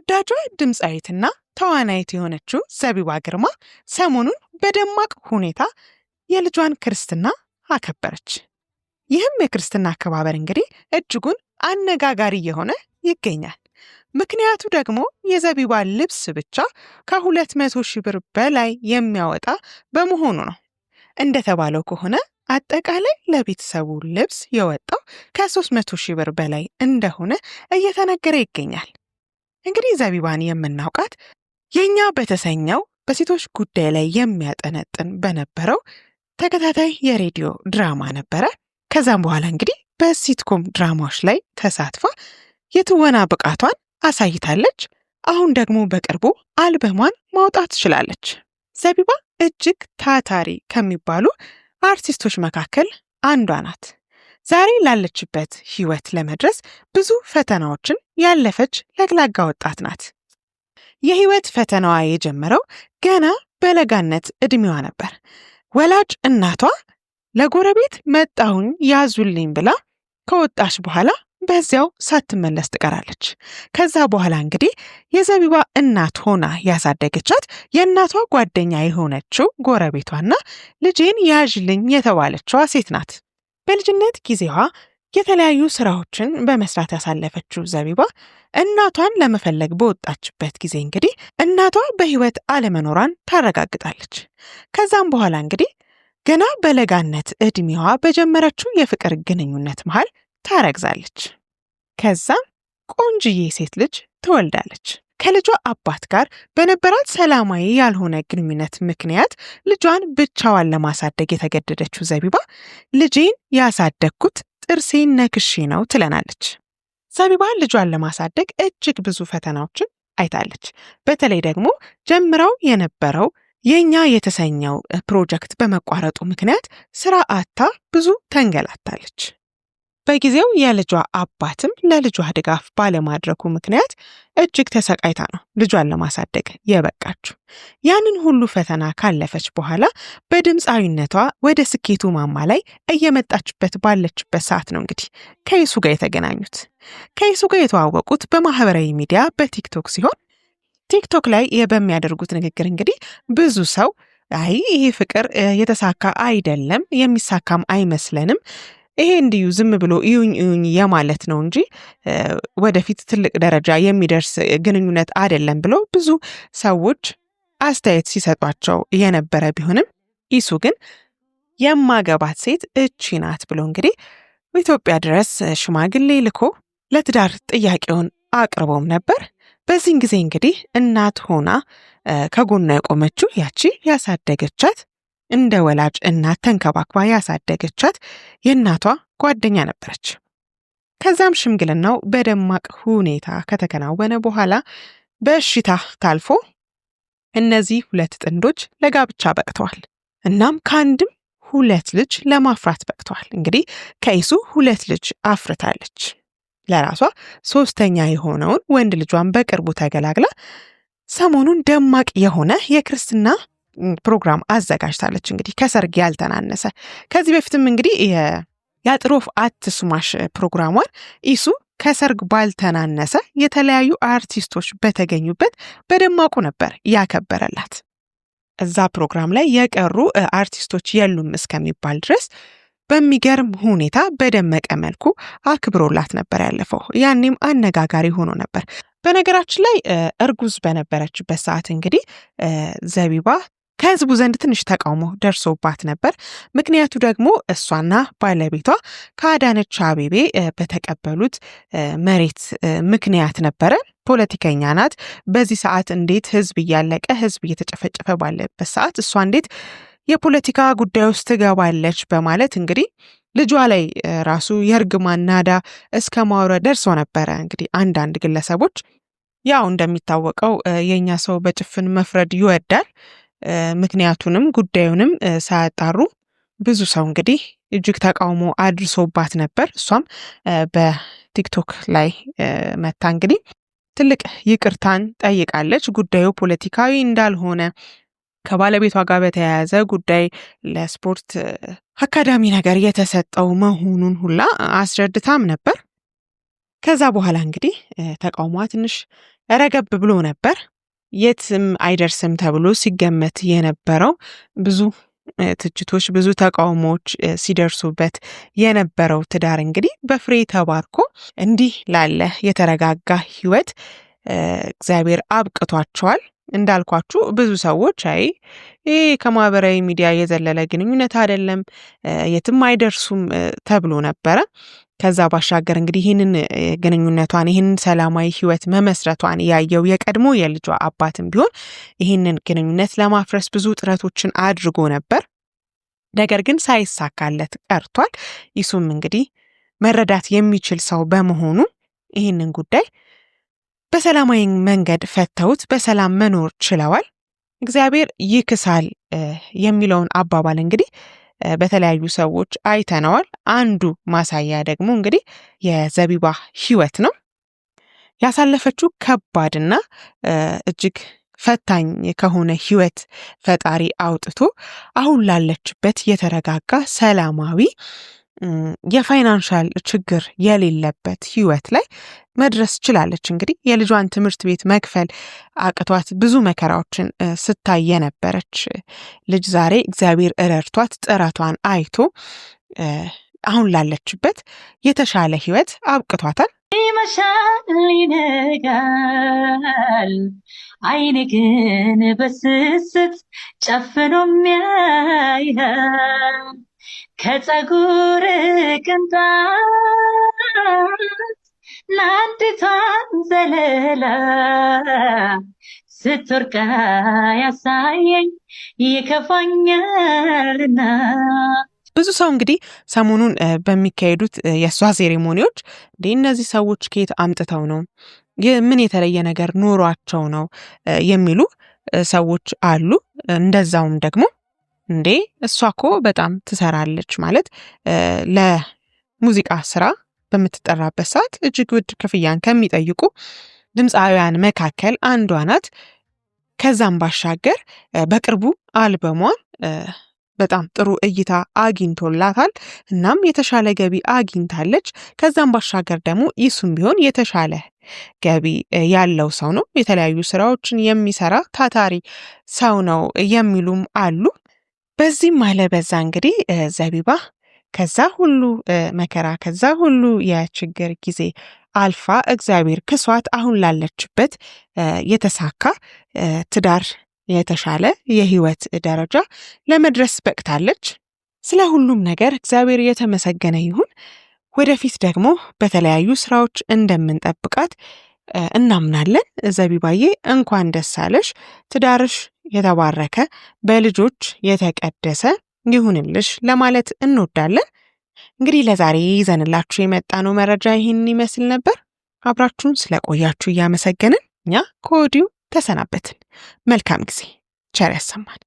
ተወዳጇ ድምፃዊትና ተዋናይት የሆነችው ዘቢባ ግርማ ሰሞኑን በደማቅ ሁኔታ የልጇን ክርስትና አከበረች። ይህም የክርስትና አከባበር እንግዲህ እጅጉን አነጋጋሪ የሆነ ይገኛል። ምክንያቱ ደግሞ የዘቢባ ልብስ ብቻ ከ200,000 ብር በላይ የሚያወጣ በመሆኑ ነው። እንደተባለው ከሆነ አጠቃላይ ለቤተሰቡ ልብስ የወጣው ከ300,000 ብር በላይ እንደሆነ እየተነገረ ይገኛል። እንግዲህ ዘቢባን የምናውቃት የኛ በተሰኘው በሴቶች ጉዳይ ላይ የሚያጠነጥን በነበረው ተከታታይ የሬዲዮ ድራማ ነበረ። ከዛም በኋላ እንግዲህ በሲትኮም ድራማዎች ላይ ተሳትፋ የትወና ብቃቷን አሳይታለች። አሁን ደግሞ በቅርቡ አልበሟን ማውጣት ትችላለች። ዘቢባ እጅግ ታታሪ ከሚባሉ አርቲስቶች መካከል አንዷ ናት። ዛሬ ላለችበት ህይወት ለመድረስ ብዙ ፈተናዎችን ያለፈች ለግላጋ ወጣት ናት። የህይወት ፈተናዋ የጀመረው ገና በለጋነት እድሜዋ ነበር። ወላጅ እናቷ ለጎረቤት መጣሁኝ ያዙልኝ ብላ ከወጣች በኋላ በዚያው ሳትመለስ ትቀራለች። ከዛ በኋላ እንግዲህ የዘቢባ እናት ሆና ያሳደገቻት የእናቷ ጓደኛ የሆነችው ጎረቤቷና ልጄን ያዥልኝ የተባለችዋ ሴት ናት። በልጅነት ጊዜዋ የተለያዩ ስራዎችን በመስራት ያሳለፈችው ዘቢባ እናቷን ለመፈለግ በወጣችበት ጊዜ እንግዲህ እናቷ በህይወት አለመኖሯን ታረጋግጣለች። ከዛም በኋላ እንግዲህ ገና በለጋነት እድሜዋ በጀመረችው የፍቅር ግንኙነት መሃል ታረግዛለች። ከዛም ቆንጅዬ ሴት ልጅ ትወልዳለች። ከልጇ አባት ጋር በነበራት ሰላማዊ ያልሆነ ግንኙነት ምክንያት ልጇን ብቻዋን ለማሳደግ የተገደደችው ዘቢባ ልጄን ያሳደግኩት ጥርሴን ነክሼ ነው ትለናለች። ዘቢባ ልጇን ለማሳደግ እጅግ ብዙ ፈተናዎችን አይታለች። በተለይ ደግሞ ጀምራው የነበረው የኛ የተሰኘው ፕሮጀክት በመቋረጡ ምክንያት ስራ አታ ብዙ ተንገላታለች። በጊዜው የልጇ አባትም ለልጇ ድጋፍ ባለማድረጉ ምክንያት እጅግ ተሰቃይታ ነው ልጇን ለማሳደግ የበቃችው። ያንን ሁሉ ፈተና ካለፈች በኋላ በድምፃዊነቷ ወደ ስኬቱ ማማ ላይ እየመጣችበት ባለችበት ሰዓት ነው እንግዲህ ከይሱ ጋር የተገናኙት። ከይሱ ጋር የተዋወቁት በማህበራዊ ሚዲያ በቲክቶክ ሲሆን ቲክቶክ ላይ በሚያደርጉት ንግግር እንግዲህ ብዙ ሰው አይ ይሄ ፍቅር የተሳካ አይደለም፣ የሚሳካም አይመስለንም፣ ይሄ እንዲሁ ዝም ብሎ እዩኝ የማለት ነው እንጂ ወደፊት ትልቅ ደረጃ የሚደርስ ግንኙነት አይደለም ብሎ ብዙ ሰዎች አስተያየት ሲሰጧቸው የነበረ ቢሆንም ይሱ ግን የማገባት ሴት እቺ ናት ብሎ እንግዲህ ኢትዮጵያ ድረስ ሽማግሌ ልኮ ለትዳር ጥያቄውን አቅርቦም ነበር። በዚህን ጊዜ እንግዲህ እናት ሆና ከጎኗ የቆመችው ያቺ ያሳደገቻት እንደ ወላጅ እናት ተንከባክባ ያሳደገቻት የእናቷ ጓደኛ ነበረች። ከዛም ሽምግልናው በደማቅ ሁኔታ ከተከናወነ በኋላ በእሽታ ታልፎ እነዚህ ሁለት ጥንዶች ለጋብቻ በቅተዋል። እናም ከአንድም 2 ልጅ ለማፍራት በቅተዋል። እንግዲህ ከይሱ 2 ልጅ አፍርታለች። ለራሷ 3ኛ የሆነውን ወንድ ልጇን በቅርቡ ተገላግላ ሰሞኑን ደማቅ የሆነ የክርስትና ፕሮግራም አዘጋጅታለች። እንግዲህ ከሰርግ ያልተናነሰ ከዚህ በፊትም እንግዲህ የአጥሮፍ አትስማሽ ፕሮግራሟን ይሱ ከሰርግ ባልተናነሰ የተለያዩ አርቲስቶች በተገኙበት በደማቁ ነበር ያከበረላት። እዛ ፕሮግራም ላይ የቀሩ አርቲስቶች የሉም እስከሚባል ድረስ በሚገርም ሁኔታ በደመቀ መልኩ አክብሮላት ነበር ያለፈው። ያኔም አነጋጋሪ ሆኖ ነበር። በነገራችን ላይ እርጉዝ በነበረችበት ሰዓት እንግዲህ ዘቢባ ከህዝቡ ዘንድ ትንሽ ተቃውሞ ደርሶባት ነበር። ምክንያቱ ደግሞ እሷና ባለቤቷ ከአዳነች አቤቤ በተቀበሉት መሬት ምክንያት ነበረ። ፖለቲከኛ ናት። በዚህ ሰዓት እንዴት ህዝብ እያለቀ ህዝብ እየተጨፈጨፈ ባለበት ሰዓት እሷ እንዴት የፖለቲካ ጉዳይ ውስጥ ትገባለች በማለት እንግዲህ ልጇ ላይ ራሱ የእርግማን ናዳ እስከ ማውረድ ደርሶ ነበረ። እንግዲህ አንዳንድ ግለሰቦች ያው እንደሚታወቀው የኛ ሰው በጭፍን መፍረድ ይወዳል። ምክንያቱንም ጉዳዩንም ሳያጣሩ ብዙ ሰው እንግዲህ እጅግ ተቃውሞ አድርሶባት ነበር። እሷም በቲክቶክ ላይ መታ እንግዲህ ትልቅ ይቅርታን ጠይቃለች። ጉዳዩ ፖለቲካዊ እንዳልሆነ ከባለቤቷ ጋር በተያያዘ ጉዳይ ለስፖርት አካዳሚ ነገር የተሰጠው መሆኑን ሁላ አስረድታም ነበር። ከዛ በኋላ እንግዲህ ተቃውሟ ትንሽ ረገብ ብሎ ነበር። የትም አይደርስም ተብሎ ሲገመት የነበረው ብዙ ትችቶች፣ ብዙ ተቃውሞዎች ሲደርሱበት የነበረው ትዳር እንግዲህ በፍሬ ተባርኮ እንዲህ ላለ የተረጋጋ ሕይወት እግዚአብሔር አብቅቷቸዋል። እንዳልኳችሁ ብዙ ሰዎች ይሄ ከማህበራዊ ሚዲያ የዘለለ ግንኙነት አይደለም፣ የትም አይደርሱም ተብሎ ነበረ። ከዛ ባሻገር እንግዲህ ይህንን ግንኙነቷን ይህንን ሰላማዊ ሕይወት መመስረቷን ያየው የቀድሞ የልጇ አባትም ቢሆን ይህንን ግንኙነት ለማፍረስ ብዙ ጥረቶችን አድርጎ ነበር። ነገር ግን ሳይሳካለት ቀርቷል። ይሱም እንግዲህ መረዳት የሚችል ሰው በመሆኑ ይህንን ጉዳይ በሰላማዊ መንገድ ፈተውት በሰላም መኖር ችለዋል። እግዚአብሔር ይክሳል የሚለውን አባባል እንግዲህ በተለያዩ ሰዎች አይተነዋል። አንዱ ማሳያ ደግሞ እንግዲህ የዘቢባ ሕይወት ነው። ያሳለፈችው ከባድና እጅግ ፈታኝ ከሆነ ሕይወት ፈጣሪ አውጥቶ አሁን ላለችበት የተረጋጋ ሰላማዊ የፋይናንሻል ችግር የሌለበት ሕይወት ላይ መድረስ ችላለች። እንግዲህ የልጇን ትምህርት ቤት መክፈል አቅቷት ብዙ መከራዎችን ስታይ የነበረች ልጅ ዛሬ እግዚአብሔር ረድቷት ጥረቷን አይቶ አሁን ላለችበት የተሻለ ሕይወት አብቅቷታል። ይመሻል ይነጋል፣ አይኔ ግን በስስት ጨፍኖ የሚያይሃል ከፀጉር ቅንጣት ለአንዲቷን ዘለላ ስትወርቃ ያሳየኝ ይከፋኛልና። ብዙ ሰው እንግዲህ ሰሞኑን በሚካሄዱት የእሷ ሴሬሞኒዎች እነዚህ ሰዎች ከየት አምጥተው ነው፣ ምን የተለየ ነገር ኖሯቸው ነው የሚሉ ሰዎች አሉ። እንደዛውም ደግሞ እሷ እኮ በጣም ትሰራለች ማለት ለሙዚቃ ስራ በምትጠራበት ሰዓት እጅግ ውድ ክፍያን ከሚጠይቁ ድምፃውያን መካከል አንዷ ናት። ከዛም ባሻገር በቅርቡ አልበሟን በጣም ጥሩ እይታ አግኝቶላታል። እናም የተሻለ ገቢ አግኝታለች። ከዛም ባሻገር ደግሞ ይሱም ቢሆን የተሻለ ገቢ ያለው ሰው ነው፣ የተለያዩ ስራዎችን የሚሰራ ታታሪ ሰው ነው የሚሉም አሉ። በዚህም አለ በዛ እንግዲህ ዘቢባ ከዛ ሁሉ መከራ ከዛ ሁሉ የችግር ጊዜ አልፋ እግዚአብሔር ክሷት አሁን ላለችበት የተሳካ ትዳር የተሻለ የህይወት ደረጃ ለመድረስ በቅታለች። ስለ ሁሉም ነገር እግዚአብሔር የተመሰገነ ይሁን። ወደፊት ደግሞ በተለያዩ ስራዎች እንደምንጠብቃት እናምናለን። ዘቢባዬ እንኳን ደስ አለሽ፣ ትዳርሽ የተባረከ በልጆች የተቀደሰ ይሁንልሽ ለማለት እንወዳለን። እንግዲህ ለዛሬ ይዘንላችሁ የመጣነው መረጃ ይህንን ይመስል ነበር። አብራችሁን ስለቆያችሁ እያመሰገንን እኛ ከወዲሁ ተሰናበትን። መልካም ጊዜ፣ ቸር ያሰማን።